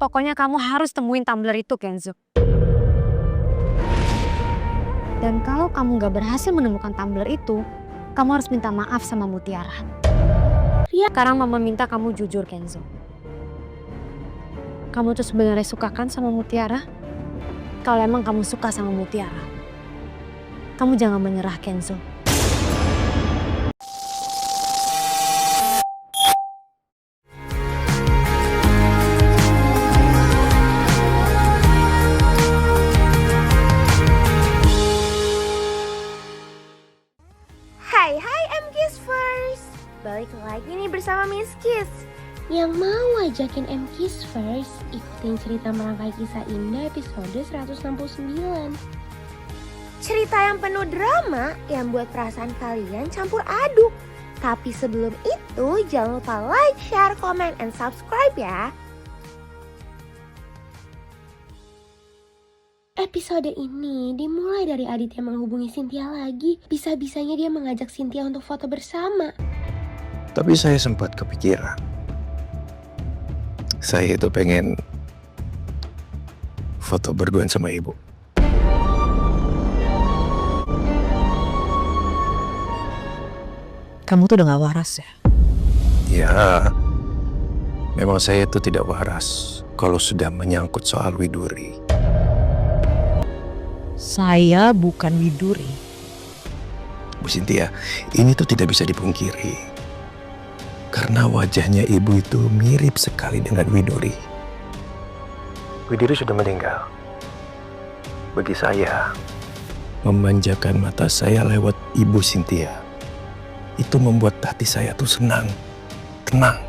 Pokoknya kamu harus temuin tumbler itu, Kenzo. Dan kalau kamu gak berhasil menemukan tumbler itu, kamu harus minta maaf sama Mutiara. Sekarang Mama minta kamu jujur, Kenzo. Kamu tuh sebenarnya suka kan sama Mutiara? Kalau emang kamu suka sama Mutiara, kamu jangan menyerah, Kenzo. Hai M-Kiss First, balik lagi nih bersama Miss Kiss yang mau ajakin M-Kiss First ikutin cerita merangkai kisah indah episode 169. Cerita yang penuh drama yang buat perasaan kalian campur aduk. Tapi sebelum itu jangan lupa like, share, comment, and subscribe ya. Episode ini dimulai dari Aditya menghubungi Cynthia lagi. Bisa-bisanya dia mengajak Cynthia untuk foto bersama. Tapi saya sempat kepikiran. Saya itu pengen foto berduaan sama ibu. Kamu tuh udah gak waras ya? Ya, memang saya itu tidak waras kalau sudah menyangkut soal Widuri. Saya bukan Widuri. Bu Cynthia, ini tuh tidak bisa dipungkiri. Karena wajahnya ibu itu mirip sekali dengan Widuri. Widuri sudah meninggal. Bagi saya, memanjakan mata saya lewat ibu Cynthia, itu membuat hati saya tuh senang, tenang.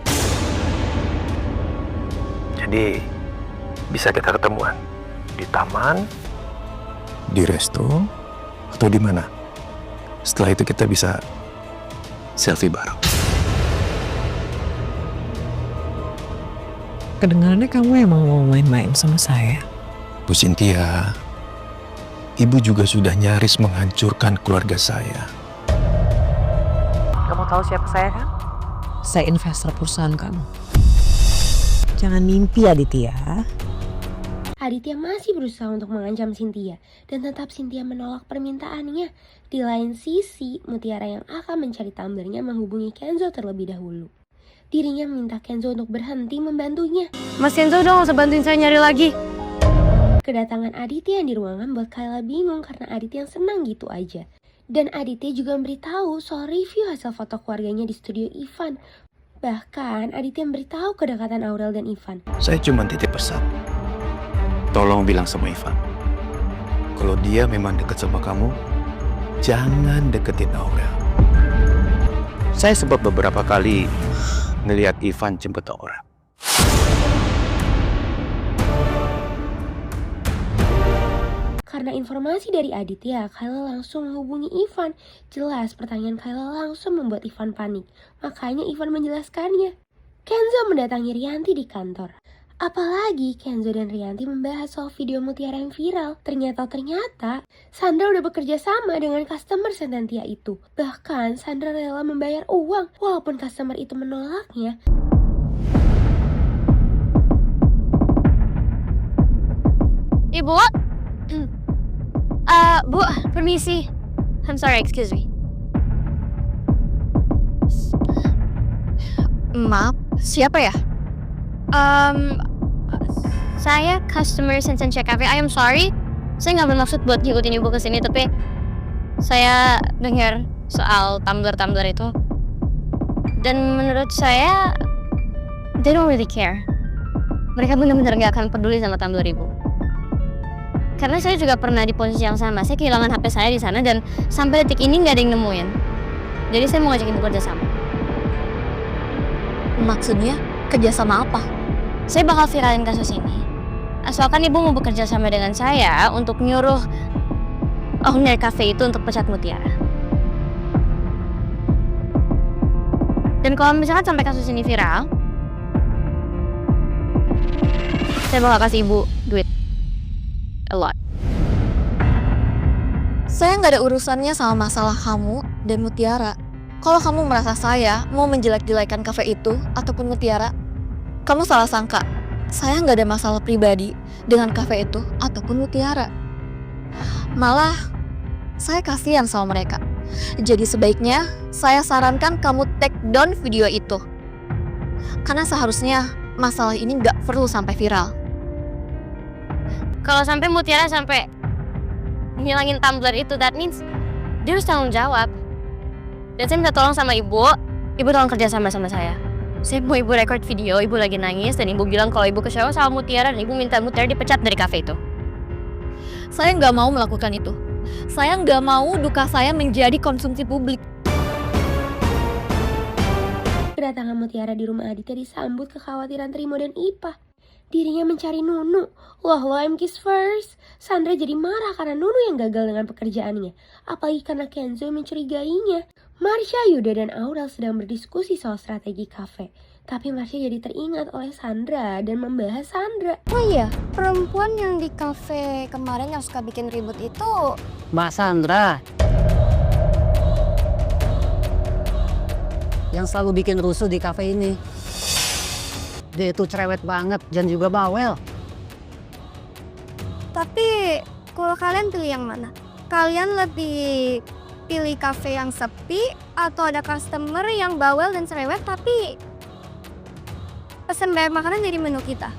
Jadi, bisa kita ketemuan di taman, di resto, atau di mana. Setelah itu kita bisa selfie bareng. Kedengarannya kamu emang mau main-main sama saya. Bu Cynthia, ibu juga sudah nyaris menghancurkan keluarga saya. Kamu tahu siapa saya kan? Saya investor perusahaan kamu. Jangan mimpi, Aditya. Aditya masih berusaha untuk mengancam Cynthia dan tetap Cynthia menolak permintaannya. Di lain sisi, Mutiara yang akan mencari tumblernya menghubungi Kenzo terlebih dahulu. Dirinya meminta Kenzo untuk berhenti membantunya. Mas Kenzo udah gak usah bantuin saya nyari lagi. Kedatangan Aditya yang di ruangan buat Kayla bingung karena Aditya yang senang gitu aja. Dan Aditya juga memberitahu soal review hasil foto keluarganya di studio Ivan. Bahkan Aditya memberitahu kedekatan Aurel dan Ivan. Saya cuma titip pesan. Tolong bilang sama Ivan, kalau dia memang dekat sama kamu, jangan deketin Aurel. Saya sempat beberapa kali ngelihat Ivan jemput Aurel. Karena informasi dari Aditya, Kayla langsung menghubungi Ivan. Jelas pertanyaan Kayla langsung membuat Ivan panik. Makanya Ivan menjelaskannya. Kenzo mendatangi Rianti di kantor. Apalagi Kenzo dan Rianti membahas soal video Mutiara yang viral. Ternyata Sandra udah bekerja sama dengan customer Sententia itu. Bahkan Sandra rela membayar uang walaupun customer itu menolaknya. Ibu? Bu, permisi. I'm sorry, excuse me. Maaf, siapa ya? Saya customer Sententia Cafe. I am sorry. Saya nggak bermaksud buat ngikutin ibu ke sini, tapi saya dengar soal tumbler itu. Dan menurut saya, they don't really care. Mereka benar-benar nggak akan peduli sama tumbler ibu. Karena saya juga pernah di posisi yang sama. Saya kehilangan HP saya di sana dan sampai detik ini nggak ada yang nemuin. Jadi saya mau ngajak ibu kerja sama. Maksudnya kerja sama apa? Saya bakal viralin kasus ini. Asalkan ibu mau bekerja sama dengan saya untuk nyuruh owner cafe itu untuk pecat Mutiara. Dan kalau misalkan sampai kasus ini viral, saya bakal kasih ibu duit. A lot. Saya nggak ada urusannya sama masalah kamu dan Mutiara. Kalau kamu merasa saya mau menjelek-jelekan kafe itu ataupun Mutiara, kamu salah sangka. Saya nggak ada masalah pribadi dengan kafe itu ataupun Mutiara. Malah, saya kasihan sama mereka. Jadi sebaiknya saya sarankan kamu take down video itu. Karena seharusnya masalah ini nggak perlu sampai viral. Kalau sampai Mutiara sampai ngilangin tumbler itu, that means dia harus tanggung jawab. Dan saya minta tolong sama ibu tolong kerja sama saya. Saya mau ibu record video, ibu lagi nangis, dan ibu bilang kalau ibu kecewa sama Mutiara, dan ibu minta Mutiara dipecat dari kafe itu. Saya nggak mau melakukan itu. Saya nggak mau duka saya menjadi konsumsi publik. Kedatangan Mutiara di rumah Aditya disambut kekhawatiran Trimo dan Ipa. Dirinya mencari Nunu. Wah, I'm kiss first. Sandra jadi marah karena Nunu yang gagal dengan pekerjaannya. Apalagi karena Kenzo mencurigainya. Marsha, Yuda, dan Aurel sedang berdiskusi soal strategi kafe. Tapi Marsha jadi teringat oleh Sandra dan membahas Sandra. Oh iya, perempuan yang di kafe kemarin yang suka bikin ribut itu Mbak Sandra. Yang selalu bikin rusuh di kafe ini. Dia itu cerewet banget dan juga bawel. Tapi kalau kalian pilih yang mana? Kalian lebih pilih kafe yang sepi atau ada customer yang bawel dan cerewet tapi pesen banyak makanan dari menu kita?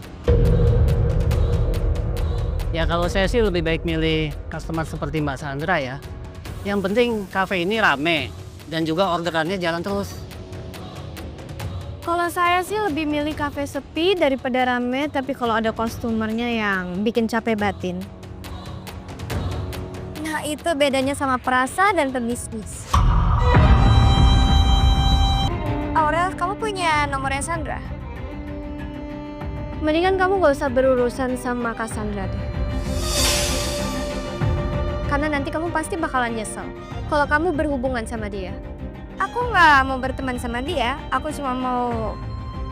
Ya kalau saya sih lebih baik milih customer seperti Mbak Sandra ya. Yang penting kafe ini rame dan juga orderannya jalan terus. Kalau saya sih lebih milih kafe sepi daripada rame, tapi kalau ada customernya yang bikin capek batin. Nah itu bedanya sama perasa dan pebisnis. Aurel, kamu punya nomornya Sandra? Mendingan kamu gak usah berurusan sama Cassandra deh. Karena nanti kamu pasti bakalan nyesel kalau kamu berhubungan sama dia. Aku nggak mau berteman sama dia, aku cuma mau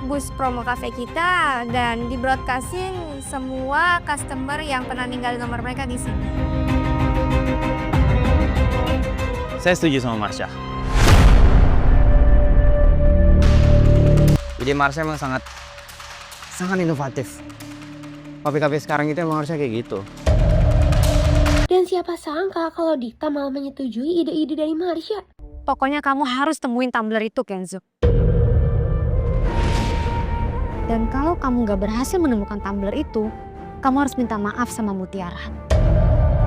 boost promo cafe kita dan di broadcasting semua customer yang pernah ninggalin nomor mereka di sini. Saya setuju sama Marsha. Ide Marsha emang sangat inovatif. Kafe-kafe sekarang itu emang harusnya kayak gitu. Dan siapa sangka kalau Dikta malah menyetujui ide-ide dari Marsha. Pokoknya kamu harus temuin tumbler itu, Kenzo. Dan kalau kamu gak berhasil menemukan tumbler itu, kamu harus minta maaf sama Mutiara.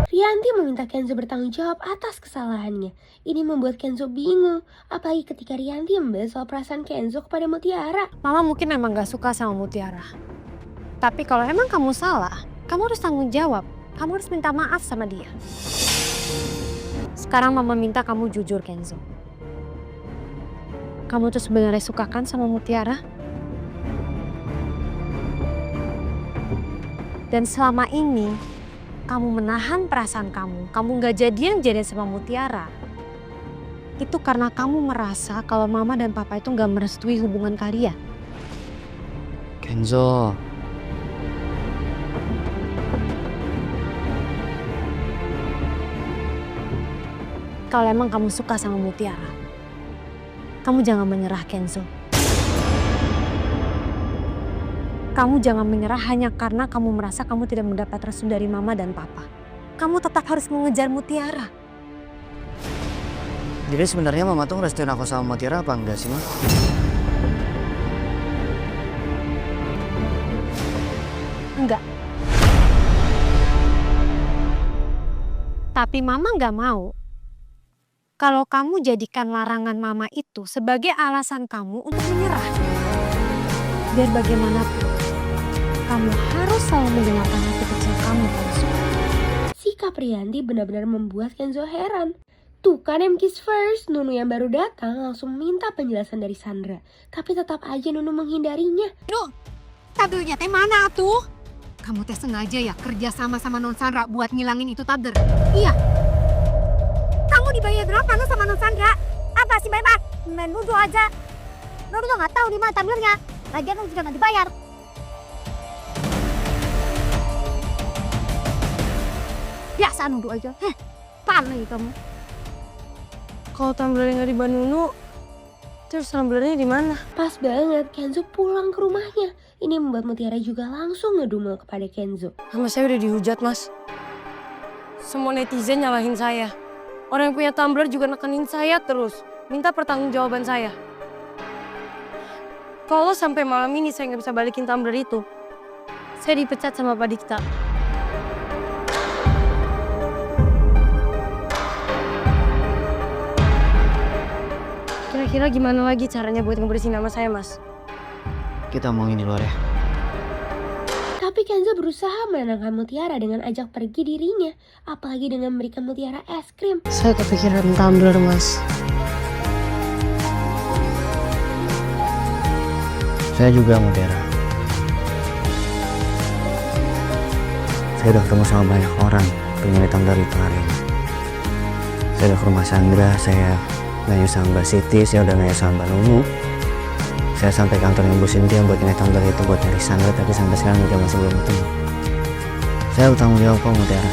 Rianti meminta Kenzo bertanggung jawab atas kesalahannya. Ini membuat Kenzo bingung, apalagi ketika Rianti membahas soal perasaan Kenzo kepada Mutiara. Mama mungkin emang gak suka sama Mutiara. Tapi kalau emang kamu salah, kamu harus tanggung jawab. Kamu harus minta maaf sama dia. Sekarang Mama minta kamu jujur, Kenzo. Kamu tuh sebenarnya suka kan sama Mutiara? Dan selama ini, kamu menahan perasaan kamu gak jadian sama Mutiara. Itu karena kamu merasa kalau Mama dan Papa itu gak merestui hubungan kalian. Kenzo. Kalau emang kamu suka sama Mutiara, kamu jangan menyerah, Kenzo. Kamu jangan menyerah hanya karena kamu merasa kamu tidak mendapat restu dari Mama dan Papa. Kamu tetap harus mengejar Mutiara. Jadi sebenarnya Mama tuh ngerestuin aku sama Mutiara apa enggak sih, Ma? Enggak. Tapi Mama nggak mau kalau kamu jadikan larangan Mama itu sebagai alasan kamu untuk menyerah. Biar bagaimanapun, kamu harus selalu mendengarkan hati kecil kamu, Kenzo. Sikap Rianti benar-benar membuat Kenzo heran. Tuh kan kiss first, Nunu yang baru datang langsung minta penjelasan dari Sandra. Tapi tetap aja Nunu menghindarinya. Duh, tabelnya teh mana tuh? Kamu teh sengaja ya kerja sama Non Sandra buat ngilangin itu tabler? Iya. Kamu dibayar berapa sama Non Sandra? Apa sih bayar? Menuduh aja. Nuduh nggak tahu di mana tablernya. Lagian juga nggak dibayar. Biasa nuduh aja. Paling kamu. Kalau tumblernya nggak di Nunu, terus tumblernya di mana? Pas banget Kenzo pulang ke rumahnya. Ini membuat Mutiara juga langsung ngedumel kepada Kenzo. Nama saya udah dihujat, Mas. Semua netizen nyalahin saya. Orang yang punya Tumblr juga nekenin saya terus. Minta pertanggungjawaban saya. Kalau sampai malam ini saya nggak bisa balikin Tumblr itu, saya dipecat sama Pak Dikta. Kira-kira gimana lagi caranya buat ngebersihin nama saya, Mas? Kita omongin di luar ya. Tapi Kenzo berusaha menenangkan Mutiara dengan ajak pergi dirinya, apalagi dengan memberikan Mutiara es krim. Saya kepikiran Tumblr, Mas. Saya juga Mutiara. Saya udah ketemu sama banyak orang pemilik Tumblr itu hari ini. Saya udah ke rumah Sandra, saya nanya sama Mbak Siti, saya udah nanya sama Mbak Nunu. Saya sampai kantornya Bu Cynthia buat nilai Tumblr itu buat nyari Sandra, tapi sampai sekarang juga masih belum ketemu. Saya bertanggung jawab kok Mutiara.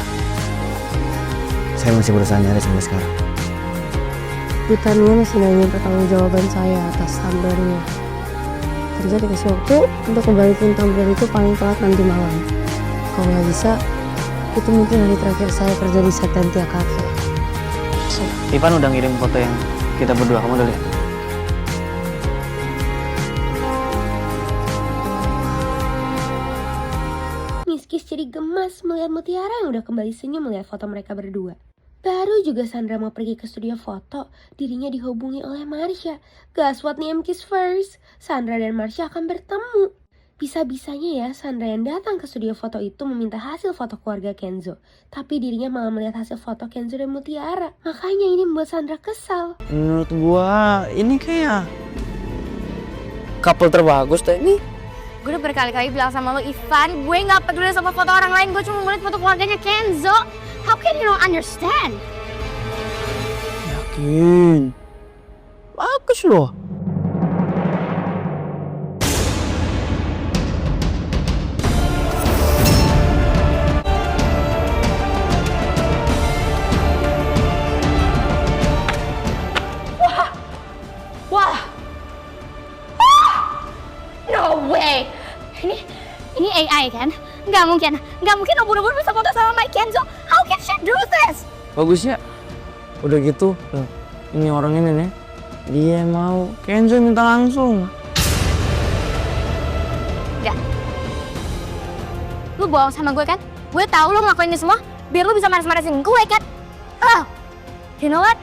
Saya masih berusaha nyari sampai sekarang. Bu Tania masih nanya pertanggungjawaban saya atas Tumblr-nya. Kerja dikasih waktu untuk kembaliin Tumblr itu paling telat nanti malam. Kalau nggak bisa, itu mungkin hari terakhir saya kerja di Setentia Cafe. Ivan udah ngirim foto yang kita berdua, kamu udah lihat? Miskis jadi gemas melihat Mutiara yang udah kembali senyum melihat foto mereka berdua. Baru juga Sandra mau pergi ke studio foto, dirinya dihubungi oleh Marsha. Guess what nih Kiss first? Sandra dan Marsha akan bertemu. Bisa-bisanya ya Sandra yang datang ke studio foto itu meminta hasil foto keluarga Kenzo. Tapi dirinya malah melihat hasil foto Kenzo dan Mutiara. Makanya ini membuat Sandra kesal. Menurut gua ini kayak couple terbagus deh ini. Gue udah berkali-kali bilang sama lo, Ivan, gue gak peduli sama foto orang lain, gue cuma ngeliat foto keluarganya Kenzo. How can you not understand? Yakin. Bagus loh. No way! Ini AI kan? Nggak mungkin ubur-ubur bisa foto sama Mike Kenzo. How can she do this? Bagusnya udah gitu, ini orang ini nih, dia mau Kenzo minta langsung. Udah. Lu bohong sama gue kan? Gue tahu lu ngelakuin ini semua biar lu bisa maras-marasin gue kan? You know what?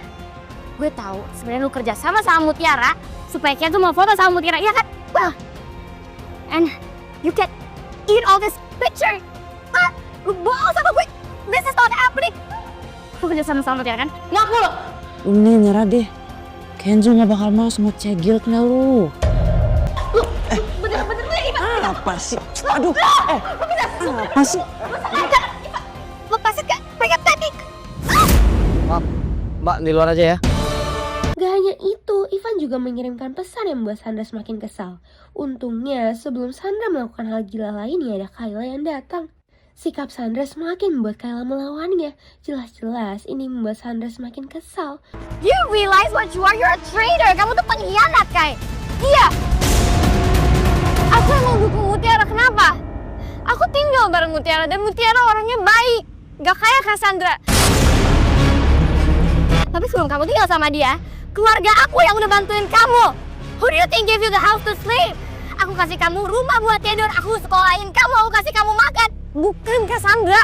Gue tahu sebenarnya lu kerja sama Mutiara supaya Kenzo mau foto sama Mutiara, iya kan? And you can eat all this picture. Lu bohong sama gue. This is not happening. Lu kerja sama Mutiara kan? Ngaku lu. Ini nyerah deh. Kenzo gak bakal mau sama cegilnya lu. Lu bener-bener Ivan. Apa sih? Aduh. Apa sih? Lepasin gak? Pengen teknik. Maaf, Mbak di luar aja ya. Gak hanya itu, Ivan juga mengirimkan pesan yang membuat Sandra semakin kesal. Untungnya, sebelum Sandra melakukan hal gila lainnya, ada Kayla yang datang. Sikap Sandra semakin membuat Kayla melawannya. Jelas-jelas ini membuat Sandra semakin kesal. You realize what you are? You're a traitor. Kamu tuh pengkhianat, Kai. Iya. Aku emang dukung Mutiara. Kenapa? Aku tinggal bareng Mutiara dan Mutiara orangnya baik. Gak kayak Kak Sandra. Tapi sebelum kamu tinggal sama dia, keluarga aku yang udah bantuin kamu. Who do you think gave you the house to sleep? Aku kasih kamu rumah buat tidur, aku sekolahin kamu, aku kasih kamu makan. Bukan Kak Sandra.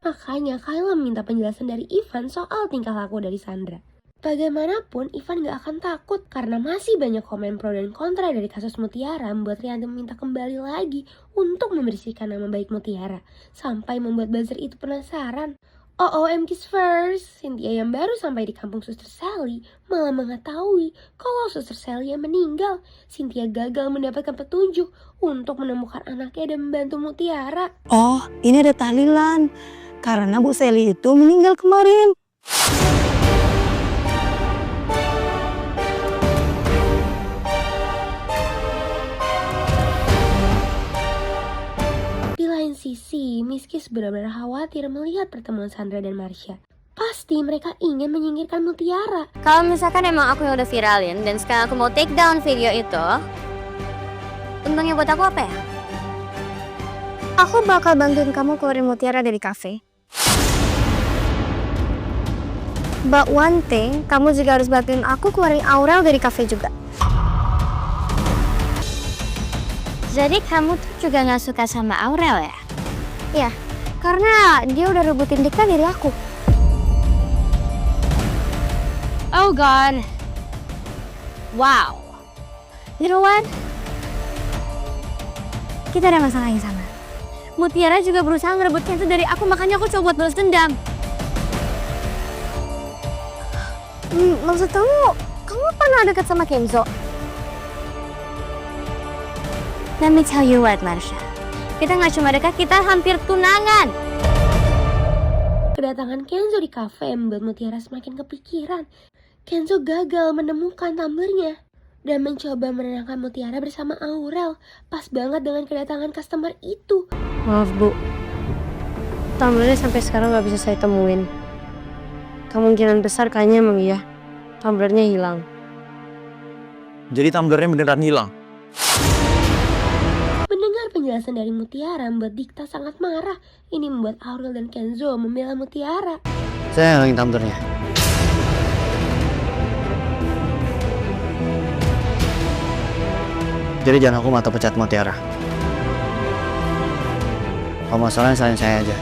Makanya Kayla meminta penjelasan dari Ivan soal tingkah laku dari Sandra. Bagaimanapun, Ivan gak akan takut karena masih banyak komen pro dan kontra dari kasus Mutiara membuat Rianti meminta kembali lagi untuk membersihkan nama baik Mutiara. Sampai membuat buzzer itu penasaran. Kiss first, Cynthia yang baru sampai di kampung Suster Sally malah mengetahui kalau Suster Sally yang meninggal. Cynthia gagal mendapatkan petunjuk untuk menemukan anaknya dan membantu Mutiara. Oh, ini ada tahlilan. Karena Bu Sally itu meninggal kemarin. Di lain sisi, Miskis benar-benar khawatir melihat pertemuan Sandra dan Marsha. Pasti mereka ingin menyingkirkan Mutiara. Kalau misalkan emang aku yang udah viralin dan sekarang aku mau take down video itu, untungnya buat aku apa ya? Aku bakal bantuin kamu keluarin Mutiara dari kafe. But one thing, kamu juga harus bantuin aku keluarin Aurel dari kafe juga. Jadi kamu tuh juga gak suka sama Aurel ya? Iya, karena dia udah rebutin Dikta dari aku. Oh God. Wow. You know what? Kita ada masalah yang sama. Mutiara juga berusaha ngerebut Kenzo dari aku, makanya aku coba buat balas dendam. Maksud kamu pernah dekat sama Kenzo? Let me tell you what, Marsha. Kita gak cuma dekat, kita hampir tunangan. Kedatangan Kenzo di kafe membuat Mutiara semakin kepikiran. Kenzo gagal menemukan tumblernya dan mencoba menenangkan Mutiara bersama Aurel. Pas banget dengan kedatangan customer itu. Maaf Bu, tumblernya sampai sekarang gak bisa saya temuin. Kemungkinan besar kayaknya emang iya, tumblernya hilang. Jadi tumblernya beneran hilang? Mendengar penjelasan dari Mutiara membuat Dikta sangat marah. Ini membuat Aurel dan Kenzo membela Mutiara. Saya hilangin tumblernya. Jadi jangan aku mata pecat Mutiara. Kalau masalahnya saya aja.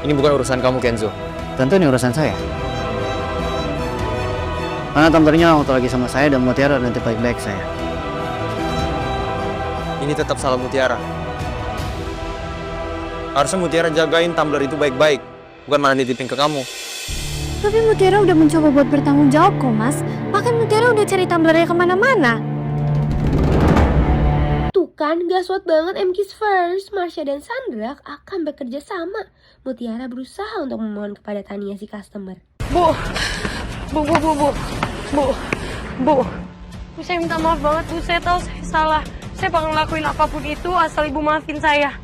Ini bukan urusan kamu, Kenzo. Tentu ini urusan saya. Karena tumblernya waktu lagi sama saya dan Mutiara nanti baik-baik saya. Ini tetap salah Mutiara. Harusnya Mutiara jagain tumbler itu baik-baik, bukan malah nitipin ke kamu. Tapi Mutiara udah mencoba buat bertanggung jawab kok, Mas. Bahkan Mutiara udah cari tumblernya kemana-mana. Tuh kan, gaswat banget MK's First. Marsha dan Sandra akan bekerja sama. Mutiara berusaha untuk memohon kepada Tania si customer. Bu, saya minta maaf banget Bu, saya tahu saya salah. Saya bakal ngelakuin apapun itu asal Ibu maafin saya.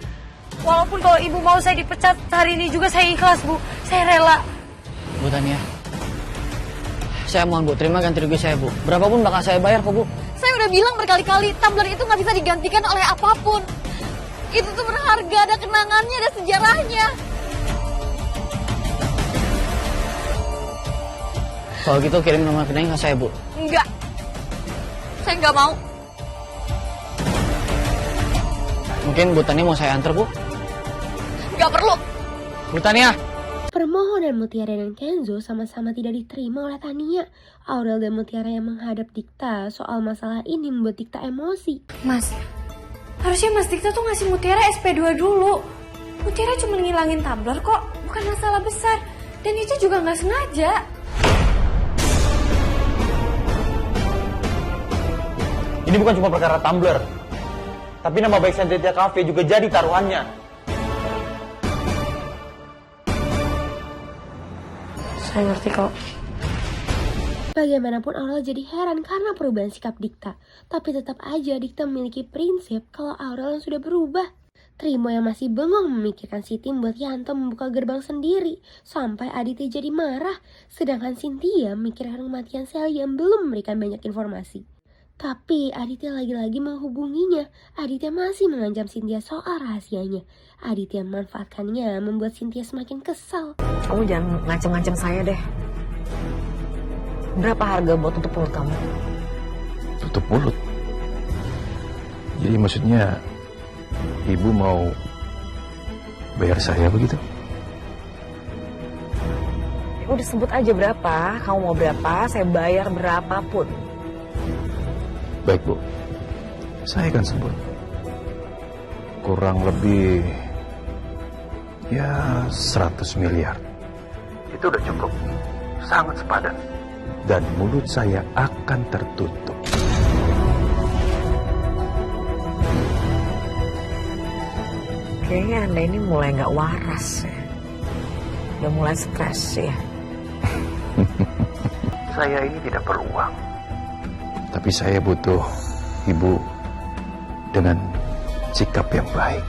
Walaupun kalau Ibu mau saya dipecat hari ini juga saya ikhlas Bu, saya rela. Bu Tania, saya mohon Bu, terima ganti rugi saya Bu. Berapapun bakal saya bayar kok Bu. Saya udah bilang berkali-kali, tumbler itu nggak bisa digantikan oleh apapun. Itu tuh berharga, ada kenangannya, ada sejarahnya. Kalau gitu kirim nomor rekening ke saya Bu. Enggak, saya nggak mau. Mungkin Bu Tania mau saya antar Bu? Nggak perlu. Bu Tania. Permohonan Mutiara dan Kenzo sama-sama tidak diterima oleh Tania. Aurel dan Mutiara yang menghadap Dikta soal masalah ini membuat Dikta emosi. Mas, harusnya Mas Dikta tuh ngasih Mutiara SP2 dulu. Mutiara cuma ngilangin tumbler kok, bukan masalah besar. Dan itu juga nggak sengaja. Ini bukan cuma perkara tumbler, tapi nama baik Santetia Cafe juga jadi taruhannya. Saya ngerti kok. Bagaimanapun Aurel jadi heran karena perubahan sikap Dikta. Tapi tetap aja Dikta memiliki prinsip kalau Aurel yang sudah berubah. Trimo yang masih bengong memikirkan Siti membuat Yanto membuka gerbang sendiri. Sampai Aditya jadi marah. Sedangkan Cynthia memikirkan kematian Sally yang belum memberikan banyak informasi. Tapi Aditya lagi-lagi menghubunginya. Aditya masih mengancam Cynthia soal rahasianya. Aditya memanfaatkannya membuat Cynthia semakin kesal. Kamu jangan ngancem-ngancem saya deh. Berapa harga buat tutup mulut kamu? Tutup mulut? Jadi maksudnya ibu mau bayar saya begitu? Udah sebut aja berapa, kamu mau berapa, saya bayar berapapun. Baik Bu, saya akan sebut. Kurang lebih ya 100 miliar. Itu udah cukup, sangat sepadan. Dan mulut saya akan tertutup. Kayaknya Anda ini mulai nggak waras ya. Udah mulai stres ya. Saya ini tidak perlu uang. Tapi saya butuh ibu dengan sikap yang baik.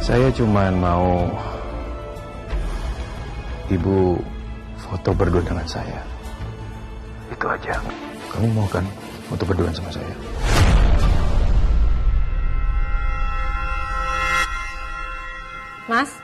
Saya cuma mau Ibu foto berdua dengan saya. Itu aja. Kamu mau kan foto berdua sama saya? Mas?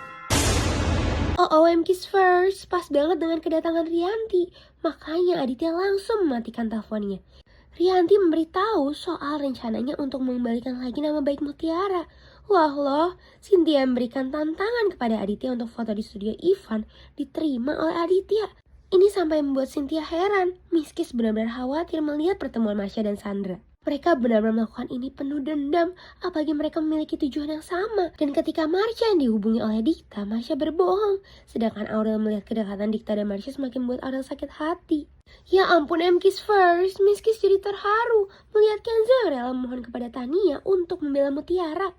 OOM Kiss First, pas banget dengan kedatangan Rianti. Makanya Aditya langsung mematikan teleponnya. Rianti memberitahu soal rencananya untuk mengembalikan lagi nama baik Mutiara. Wah loh, Cynthia memberikan tantangan kepada Aditya untuk foto di studio Ivan diterima oleh Aditya. Ini sampai membuat Cynthia heran. Miss Kiss benar-benar khawatir melihat pertemuan Marsha dan Sandra. Mereka benar-benar melakukan ini penuh dendam, apalagi mereka memiliki tujuan yang sama. Dan ketika Marsha yang dihubungi oleh Dikta, Marsha berbohong. Sedangkan Aurel melihat kedekatan Dikta dan Marsha semakin membuat Aurel sakit hati. Ya ampun, M Kiss First, Miss Kiss jadi terharu melihat Kenzo yang rela memohon kepada Tania untuk membela Mutiara.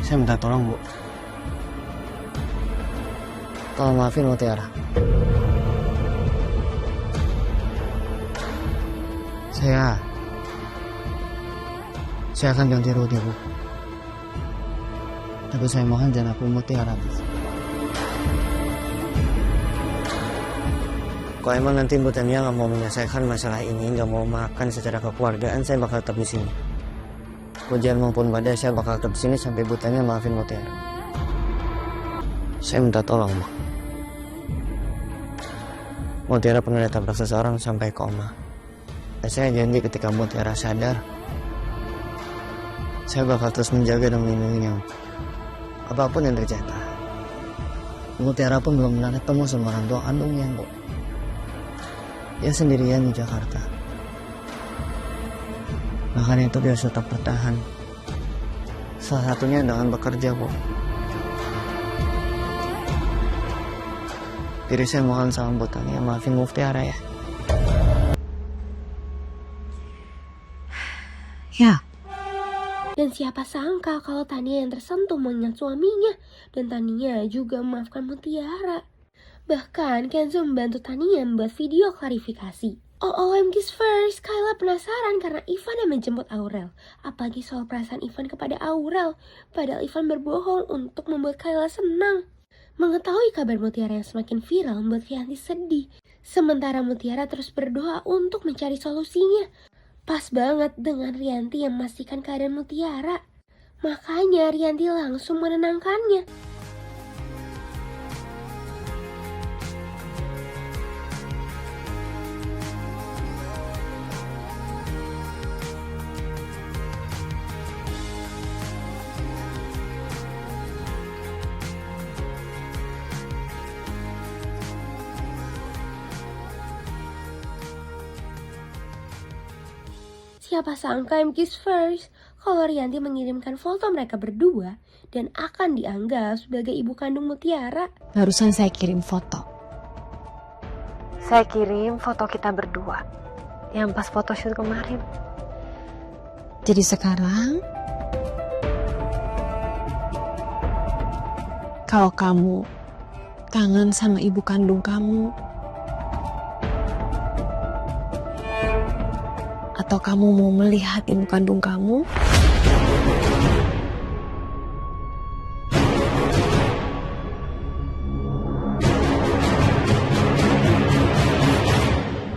Saya minta tolong, Bu. Tolong maafin Mutiara. Saya akan ganti rugi, Bu. Tapi saya mohon jangan aku Mutiara. Kalau emang nanti Bu Tania nggak mau menyelesaikan masalah ini, nggak mau makan secara kekeluargaan, saya bakal tetap di sini. Hujan maupun badai, saya bakal tetap di sini sampai Bu Tania maafin Mutiara. Saya minta tolong, Bu. Mutiara pernah ditabrak seseorang sampai koma. Dan saya janji ketika Mutiara sadar, saya bakal terus menjaga dan melindunginya. Apapun yang terjadi. Mutiara pun belum pernah ketemu sama orang tua kandungnya, Bu. Dia sendirian di Jakarta. Makanya itu dia tetap bertahan. Salah satunya dengan bekerja, Bu. Jadi saya mohon sama Bu Tania maafin Mutiara ya. Ya, Dan siapa sangka kalau Tania yang tersentuh mengingat suaminya. Dan Tania juga memaafkan Mutiara. Bahkan Kenzo membantu Tania membuat video klarifikasi. OOM Kiss First, Kayla penasaran karena Ivan yang menjemput Aurel. Apalagi soal perasaan Ivan kepada Aurel. Padahal Ivan berbohong untuk membuat Kayla senang. Mengetahui kabar Mutiara yang semakin viral membuat Rianti sedih. Sementara Mutiara terus berdoa untuk mencari solusinya. Pas banget dengan Rianti yang memastikan keadaan Mutiara. Makanya Rianti langsung menenangkannya. Siapa sangka M Kiss First kalau Rianti mengirimkan foto mereka berdua dan akan dianggap sebagai ibu kandung Mutiara. barusan saya kirim foto. Saya kirim foto kita berdua yang pas photoshoot kemarin. Jadi sekarang kalau kamu kangen sama ibu kandung kamu, atau kamu mau melihat ibu kandung kamu,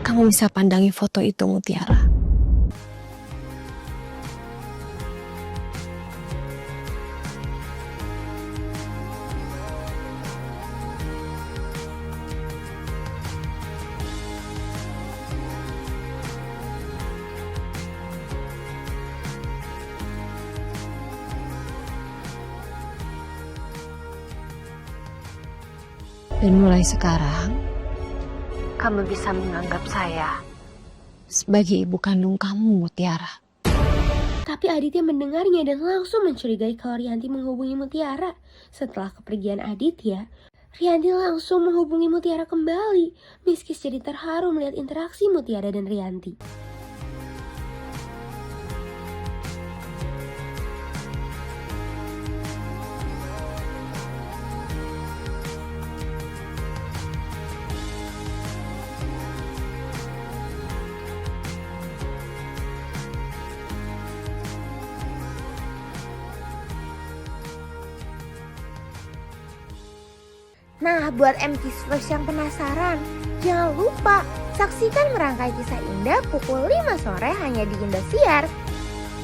kamu bisa pandangi foto itu, Mutiara. Dan mulai sekarang, kamu bisa menganggap saya sebagai ibu kandung kamu, Mutiara. Tapi Aditya mendengarnya dan langsung mencurigai kalau Rianti menghubungi Mutiara. Setelah kepergian Aditya, Rianti langsung menghubungi Mutiara kembali. Miss Kiss jadi terharu melihat interaksi Mutiara dan Rianti. Nah, buat MKisverse yang penasaran, jangan lupa saksikan merangkai kisah indah pukul 5 sore hanya di Indosiar.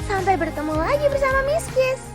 Sampai bertemu lagi bersama Miss Kiss.